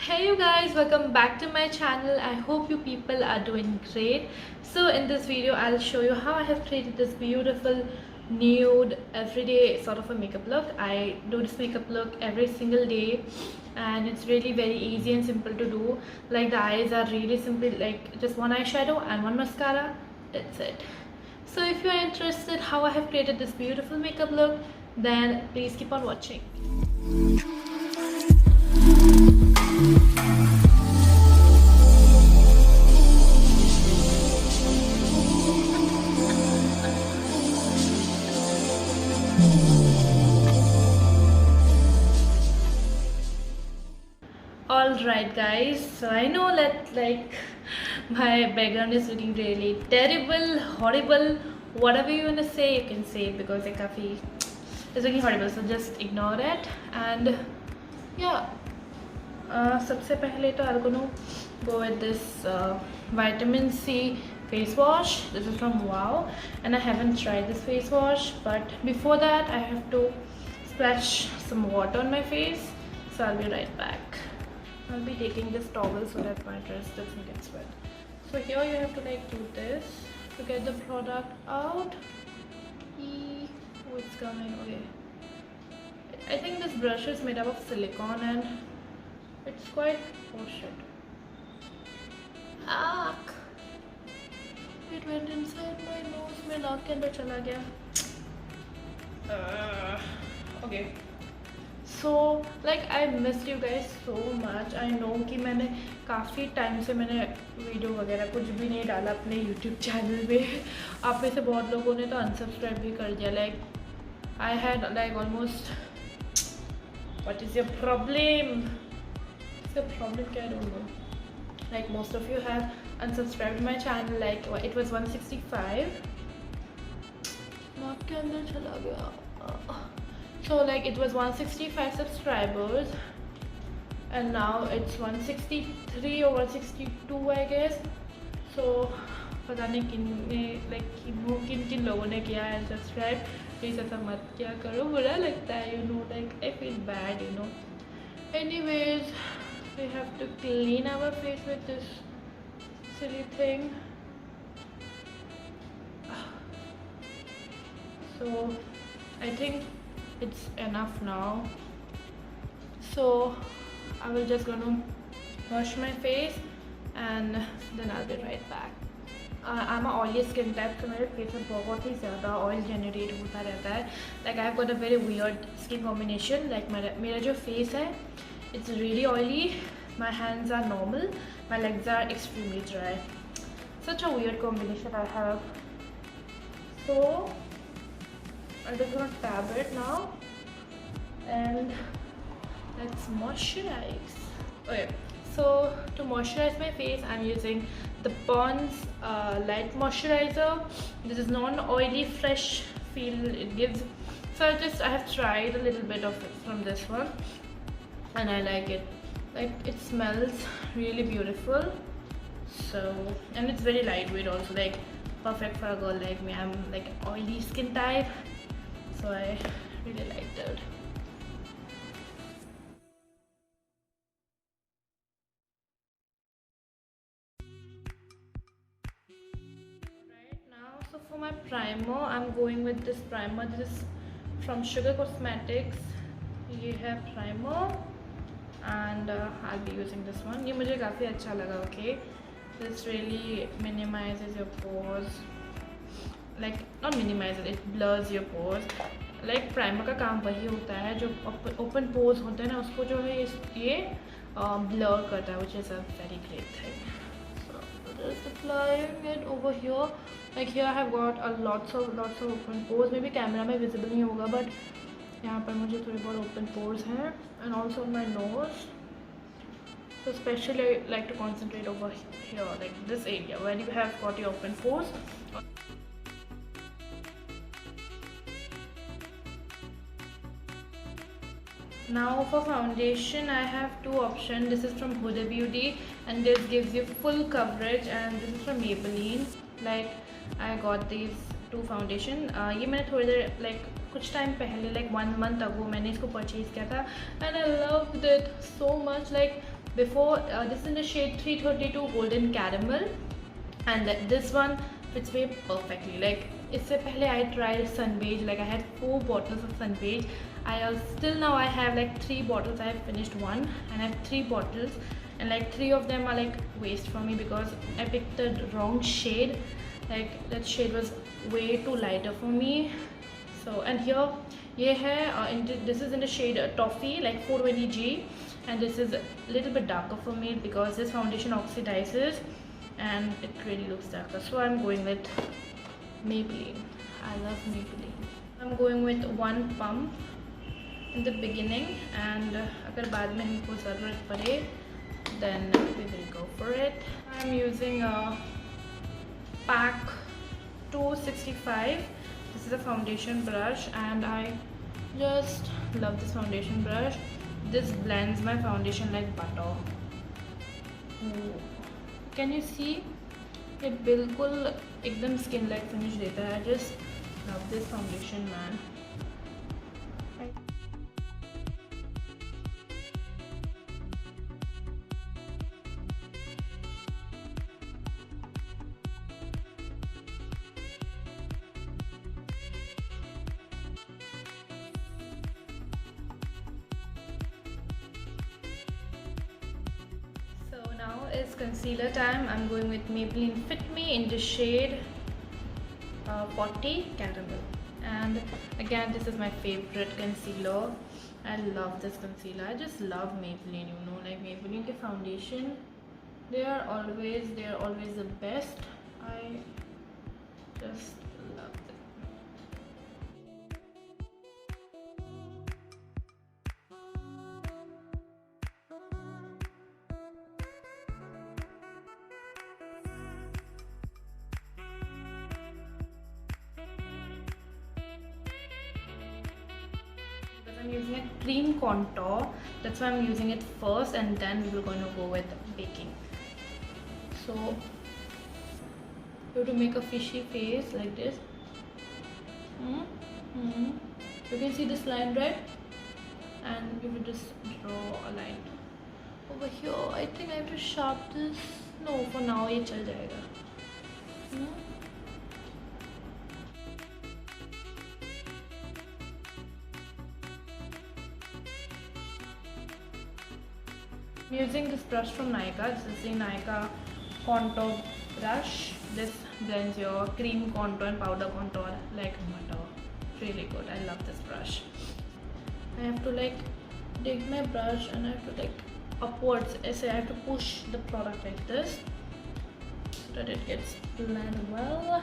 Hey you guys, welcome back to my channel. I hope you people are doing great. So in this video I'll show you how I have created this beautiful nude everyday sort of a makeup look. I do this makeup look every single day and it's really very easy and simple to do. Like the eyes are really simple, like just one eyeshadow and one mascara. That's it. So if you are interested how I have created this beautiful makeup look, then please keep on watching. Alright guys, so I know that like my background is looking really terrible, horrible, whatever you wanna say you can say, because it's looking horrible, so just ignore it. And yeah, सबसे पहले तो I'm gonna go with this vitamin C face wash. This is from Wow and I haven't tried this face wash, but before that I have to splash some water on my face, so I'll be right back. I'll be taking this towel so that my dress doesn't get wet. So here you have to like do this to get the product out. Oh, it's coming. Okay, I think this brush is made up of silicone and it's quite, oh shit, it went inside my nose. My नाक के अंदर चला गया. Okay, so like I missed you guys so much. I know कि मैंने काफ़ी time से मैंने वीडियो वगैरह कुछ भी नहीं डाला अपने यूट्यूब चैनल पे. आप में से बहुत लोगों ने तो अनसब्सक्राइब भी कर दिया. Like I had like almost, what is your problem? What's your problem? I don't know. Like most of you have unsubscribed my channel. Like it was 165. नाक के अंदर चला गया. So like it was 165 subscribers and now it's 163 or 162 I guess. So पता नहीं किन लोगों ने किया है सब्सक्राइब. प्लीज़ ऐसा मत क्या करो, बुरा लगता है, you know, like I feel bad, you know. Anyways, we have to clean our face with this silly thing. So I think it's enough now, so I will just gonna wash my face and then I'll be right back. I'm a oily skin type, so मेरे face में बहुत ही ज़्यादा oil generate होता रहता है. Like I've got a very weird skin combination. Like मेरा जो face है, it's really oily. My hands are normal, my legs are extremely dry. Such a weird combination I have. So I'm just gonna tab it now and let's moisturize. Okay, so to moisturize my face I'm using the Pond's light moisturizer. This is non-oily, fresh feel it gives. So I have tried a little bit of it from this one and I like it. Like it smells really beautiful. So, and it's very lightweight also, like perfect for a girl like me. I'm like oily skin type, so I really liked it. Right now, so for my primer, I'm going with this primer. This is from Sugar Cosmetics. ये है primer and I'll be using this one. ये मुझे काफ़ी अच्छा लगा. Okay, this really minimizes your pores. Like not minimizes, it blurs your pores. Like primer का काम वही होता है, जो ओपन पोर्स होते हैं ना उसको जो है ये blur करता है, which is a very great thing. So just applying it over here. Like here I have got a lots of open pores. Maybe camera में visible नहीं होगा, but यहाँ पर मुझे थोड़े बहुत open pores हैं, and also on my nose. So especially I like to concentrate over here, like this area where you have got your open pores. Now for foundation I have two options. This is from Huda Beauty and this gives you full coverage, and this is from Maybelline. Like I got these two foundation. ये मैंने थोड़ी देर like कुछ time पहले like 1 month ago मैंने इसको purchase किया था and I loved it so much. Like before. This is in the shade 332 Golden Caramel, and this one fits me perfectly. Like इससे पहले I tried Sunbeige, like I had 4 bottles of Sunbeige. Still now I have like 3 bottles. I have finished one and I have 3 bottles, and like 3 of them are like waste for me because I picked the wrong shade. Like that shade was way too lighter for me. So, and here ये है this is in the shade Toffee, like 420G, and this is a little bit darker for me because this foundation oxidizes and it really looks darker. So I'm going with Maybelline. I love Maybelline. I'm going with one pump in the beginning, and अगर बाद में हमको ज़रूरत पड़े then we will go for it. I'm using a PAC 265. This is a foundation brush, and I just love this foundation brush. This blends my foundation like butter. Can you see? ये बिल्कुल एकदम skin like finish देता है. I just love this foundation, man. Now is concealer time. I'm going with Maybelline Fit Me in the shade 40 Caramel, and again this is my favorite concealer. I love this concealer. I just love Maybelline, you know, like Maybelline ke foundation, they are always the best. I just love them. I'm using a cream contour, that's why I'm using it first, and then we're going to go with baking. So you have to make a fishy face like this. You can see this line, right? And you will just draw a line over here. I think I have to sharp this. No, for now ये चल जाएगा. I'm using this brush from Nykaa. This is the Nykaa contour brush. This blends your cream contour and powder contour like butter. Really good. I love this brush. I have to like dig my brush and I have to like upwards. I have to push the product like this so that it gets blended well.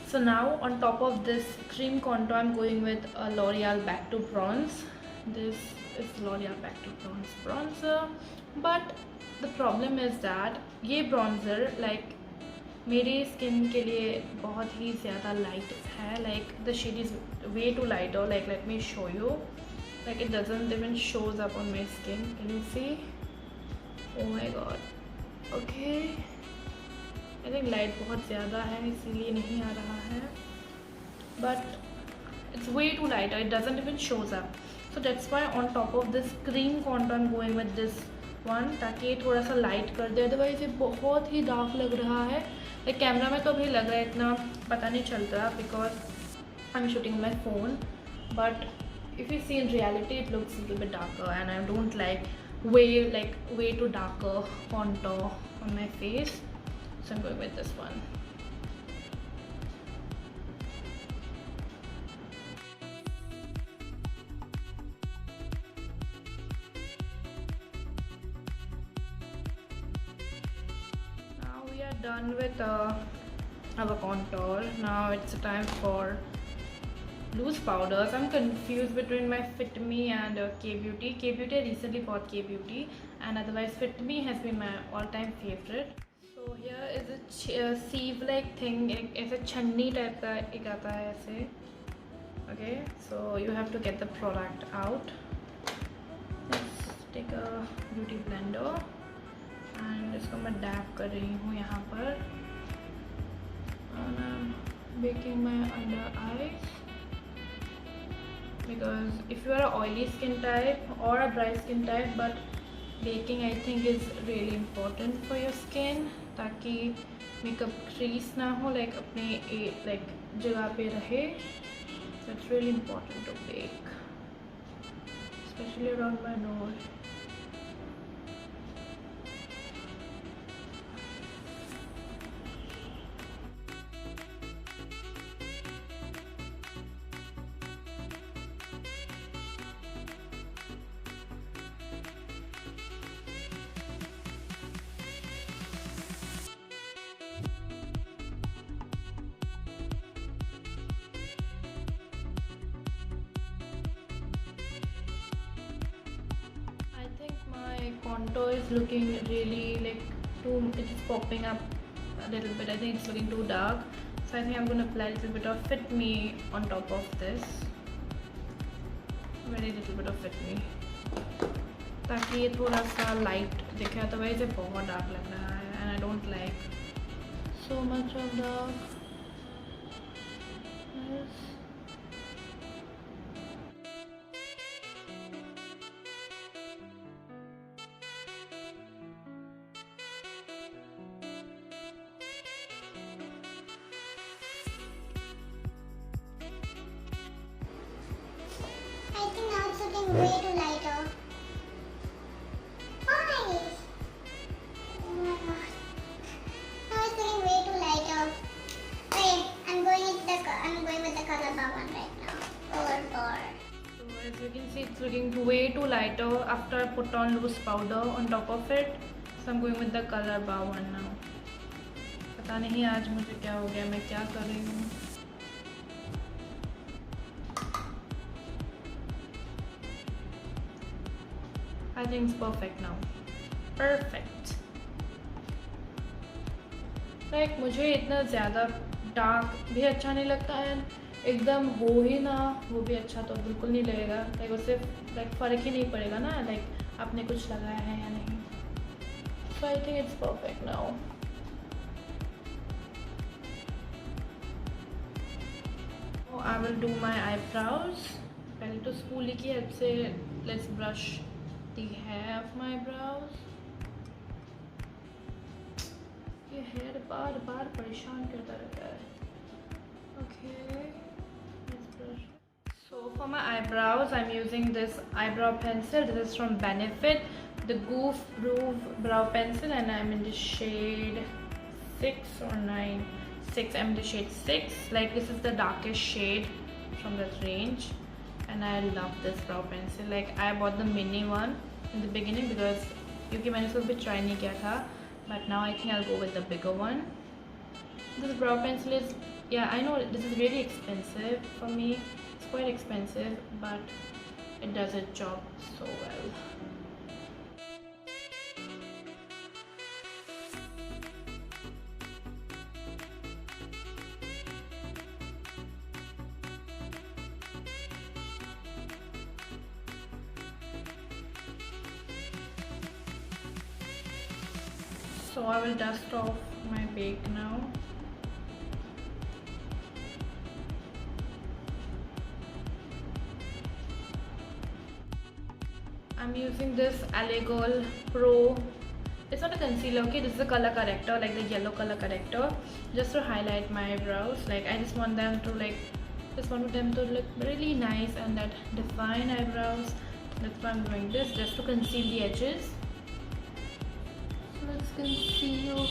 So now on top of this cream contour, I'm going with a L'Oreal Back to Bronze. This is L'Oreal Back to Bronze bronzer, but the problem is that ये bronzer like मेरी skin के लिए बहुत ही ज़्यादा light है. Like the shade is way too lighter. Like let me show you. Like it doesn't even shows up on my skin. Can you see? Oh my god. Okay. I think light बहुत ज़्यादा है इसीलिए नहीं आ रहा है, but it's way too light. It doesn't even shows up. So that's why on top of this cream contour I'm going with this one, ताकि थोड़ा सा लाइट कर दे. अदरवाइज ये बहुत ही डार्क लग रहा है. एक कैमरा में तो अभी लग रहा है इतना पता नहीं चलता because I'm shooting my phone, but if you see in reality it looks a little bit darker, and I don't like way too darker contour on my face. So I'm going with this one. Now we are done with our contour. Now it's time for loose powders. I'm confused between my Fit Me and K-Beauty. K-Beauty I recently bought K-Beauty, and otherwise Fit Me has been my all-time favorite. So here is a sieve like thing, ऐसे छन्नी type का एक आता है ऐसे. Okay, so you have to get the product out. Let's take a beauty इसको मैं dab कर रही हूँ यहाँ पर and I'm baking my under eyes because if you are a oily skin type or a dry skin type, but baking I think is really important for your skin ताकि makeup crease ना हो, like अपने like जगह पे रहे. So it's really important to bake, especially around my nose. Contour is looking really like it's popping up a little bit. I think it's looking too dark, so I think I'm going to apply a little bit of Fit Me on top of this. Very little bit of Fit Me ताकि ये थोड़ा सा light दिखे, otherwise ये बहुत dark लग रहा है and I don't like so much of dark. I think now it's looking way too lighter. Nice! Oh my god. Now it's looking way too lighter. Okay, I'm going with the color bar one right now. Color bar. So as you can see, it's looking way too lighter after I put on loose powder on top of it. So I'm going with the color bar one now. पता नहीं आज मुझे क्या हो गया, मैं क्या कर रही हूँ. I think it's perfect now. Perfect. Like मुझे इतना ज़्यादा डार्क भी अच्छा नहीं लगता है, एकदम हो ही ना वो भी अच्छा तो बिल्कुल नहीं लगेगा. Like उससे like फ़र्क ही नहीं पड़ेगा ना, like आपने कुछ लगाया है या नहीं. So I think it's perfect now. Now I will do my eyebrows. पहले तो स्पूली की हेल्प से let's brush the hair of my brows. ये हेयर बार बार परेशान करता रहता है. Okay, let's brush. So for my eyebrows, I'm using this eyebrow pencil. This is from Benefit, the Goof Groove Brow Pencil, and I'm in the shade 6 or 9. 6. I'm in the shade 6. Like this is the darkest shade from that range. And I love this brow pencil. Like I bought the mini one in the beginning because क्योंकि मैंने उसको भी try नहीं किया था, but now I think I'll go with the bigger one. This brow pencil is, yeah, I know this is really expensive for me. It's quite expensive, but it does its job so well. So I will dust off my bake now. I'm using this Allegol Pro. It's not a concealer, okay? This is a color corrector, like the yellow color corrector, just to highlight my eyebrows. Like I just want them to look really nice and that define eyebrows. That's why I'm doing this, just to conceal the edges. Let's conceal.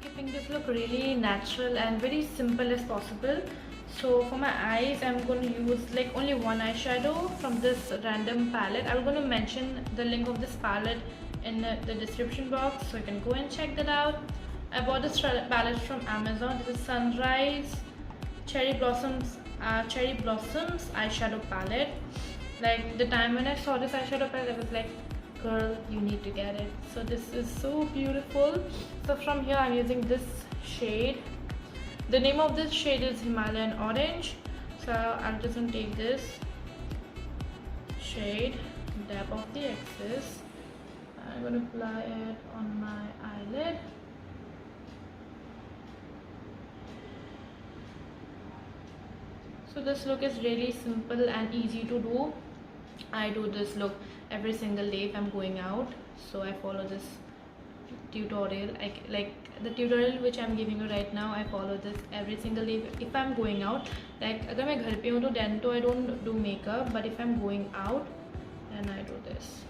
Keeping this look really natural and very simple as possible. So for my eyes, I'm going to use like only one eyeshadow from this random palette. I'm going to mention the link of this palette in the description box, so you can go and check that out. I bought this palette from Amazon. This is Sunrise Cherry Blossoms eyeshadow palette. Like the time when I saw this eyeshadow palette, I was like, girl, you need to get it. So this is so beautiful. So from here I'm using this shade. The name of this shade is Himalayan Orange. So I'm just gonna take this shade, dab off the excess. I'm gonna apply it on my eyelid. So this look is really simple and easy to do. I do this look every single day if I'm going out. So I follow this tutorial, like the tutorial which I'm giving you right now. I follow this every single day if I'm going out. Like अगर मैं घर पे हूँ तो then तो I don't do makeup, but if I'm going out then I do this.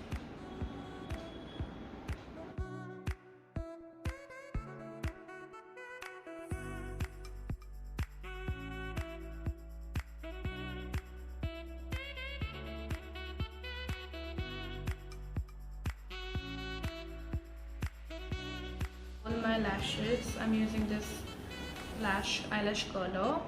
On my lashes, I'm using this eyelash curler.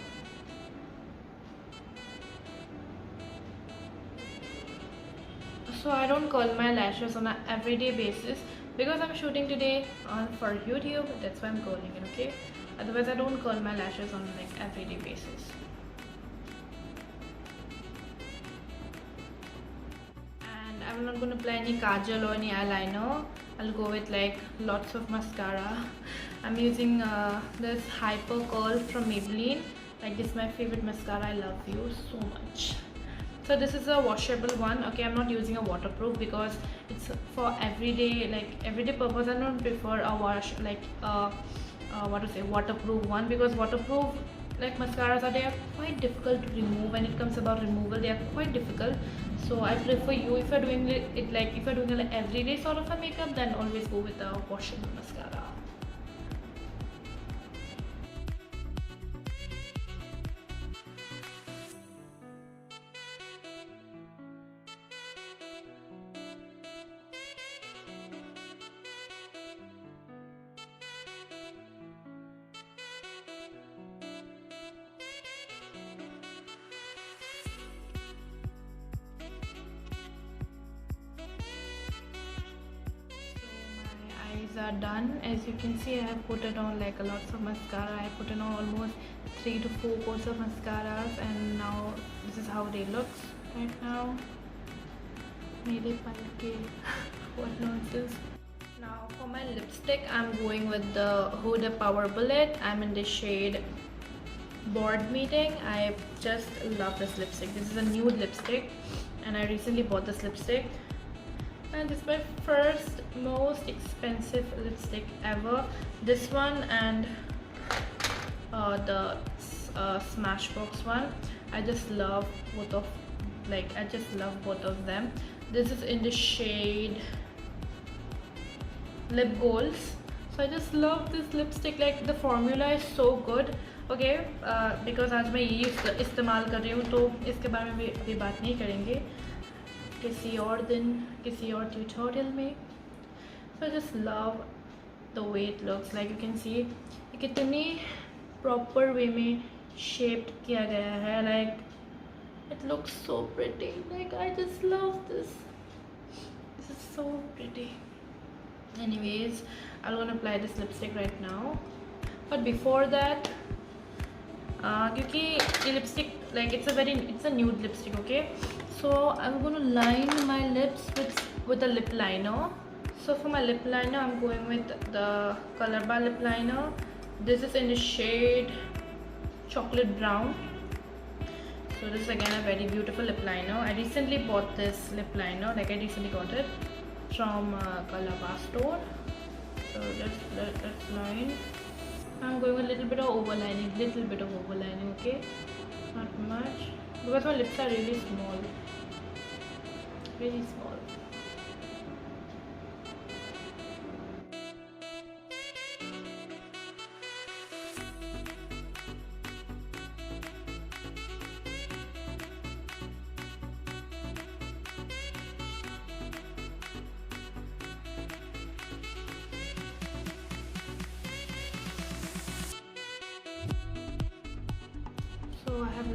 So I don't curl my lashes on an everyday basis because I'm shooting today for YouTube. That's why I'm curling it, okay? Otherwise I don't curl my lashes on like everyday basis. And I'm not going to apply any kajal or any eyeliner. I'll go with like lots of mascara. I'm using this Hyper Curl from Maybelline. Like this is my favorite mascara. I love you so much. So this is a washable one. Okay, I'm not using a waterproof because it's for everyday, like everyday purpose. I don't prefer a waterproof one, because waterproof like mascaras they are quite difficult to remove. When it comes about removal, they are quite difficult. So I prefer if you're doing it like if you're doing like everyday sort of a makeup, then always go with a washable mascara. Are done. As you can see, I have put it on like a lots of mascara. I put it on almost 3 to 4 coats of mascaras, and now this is how they look right now. Mere palke. What nonsense. Now for my lipstick, I'm going with the Huda Power Bullet. I'm in the shade Board Meeting. I just love this lipstick. This is a nude lipstick and I recently bought this lipstick. And this is my first most expensive lipstick ever. This one and the Smashbox one. I just love both of them. This is in the shade Lip Golds. So I just love this lipstick. Like the formula is so good. Okay, because आज मैं ये इस्तेमाल कर रही हूँ तो इसके बारे में अभी बात नहीं करेंगे, किसी और दिन किसी और ट्यूटोरियल में. So I just love the way it looks. Like you can see कितनी proper way में shaped किया गया है. Like it looks so pretty. Like I just love this. This is so pretty. Anyways, I'm gonna apply this lipstick right now. But before that, क्योंकि ये lipstick like it's a nude lipstick, okay? So I'm gonna line my lips with a lip liner. So for my lip liner, I'm going with the Color Bar lip liner. This is in the shade Chocolate Brown. So this is again a very beautiful lip liner. I recently bought this lip liner. Like I recently got it from Color Bar store. So let's line. I'm going with a little bit of overlining, okay? Not much, because my lips are really small. Really small.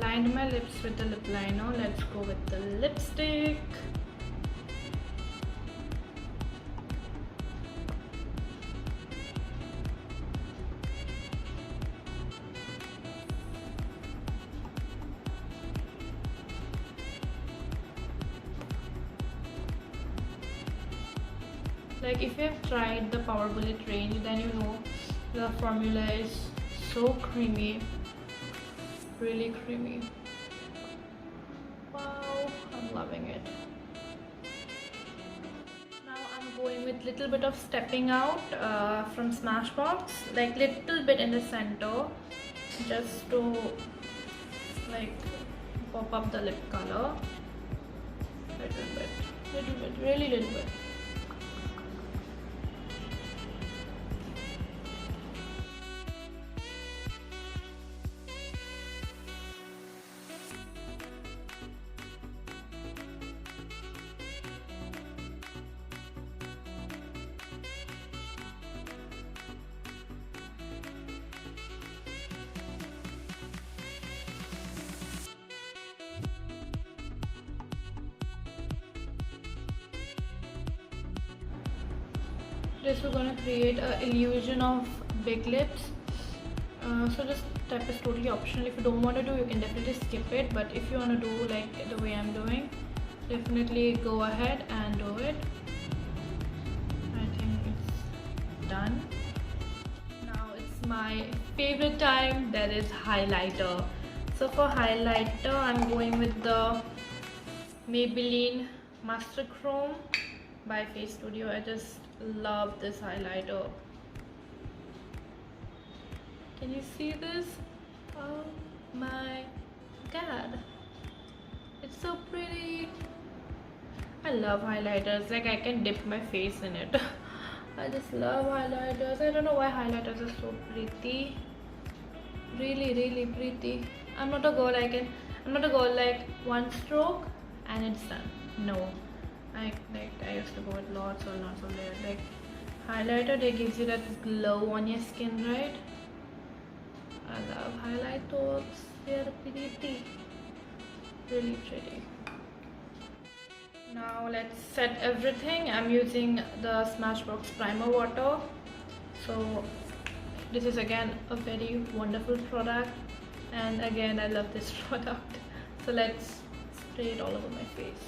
lined my lips with the lip liner. Let's go with the lipstick. Like, if you have tried the Power Bullet range, then you know the formula is so creamy, really creamy. Wow, I'm loving it. Now I'm going with little bit of Stepping Out from Smashbox, like little bit in the center, just to like pop up the lip color. Little bit, really little bit. This we're gonna create an illusion of big lips. So this step is totally optional. If you don't want to do, you can definitely skip it. But if you want to do like the way I'm doing, definitely go ahead and do it. I think it's done. Now it's my favorite time, that is highlighter. So for highlighter, I'm going with the Maybelline Master Chrome by Face Studio. I just love this highlighter. Can you see this? Oh my god, it's so pretty. I love highlighters, like I can dip my face in it. I just love highlighters. I don't know why highlighters are so pretty, really pretty. I'm not a girl like one stroke and it's done. No, I used to go with lots of layers. Like highlighter, they gives you that glow on your skin, right? I love highlighters. They're pretty, really pretty. Now let's set everything. I'm using the Smashbox Primer Water. So this is again a very wonderful product, and again I love this product. So let's spray it all over my face.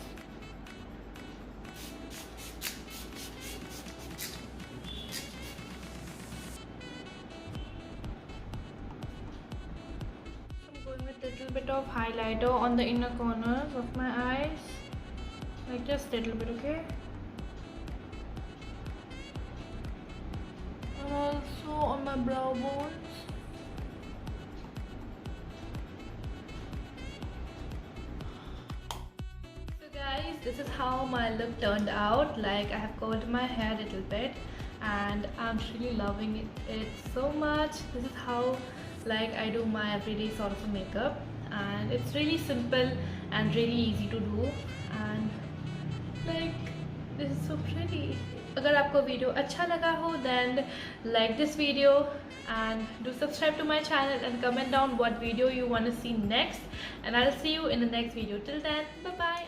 Little bit of highlighter on the inner corners of my eyes, like just a little bit, okay? And also on my brow bones. So guys, this is how my look turned out. Like, I have curled my hair a little bit and I'm really loving it so much. This is how like I do my everyday sort of makeup, and it's really simple and really easy to do, and like this is so pretty. अगर आपको video अच्छा लगा हो, then like this video and do subscribe to my channel and comment down what video you want to see next, and I'll see you in the next video. Till then, bye bye.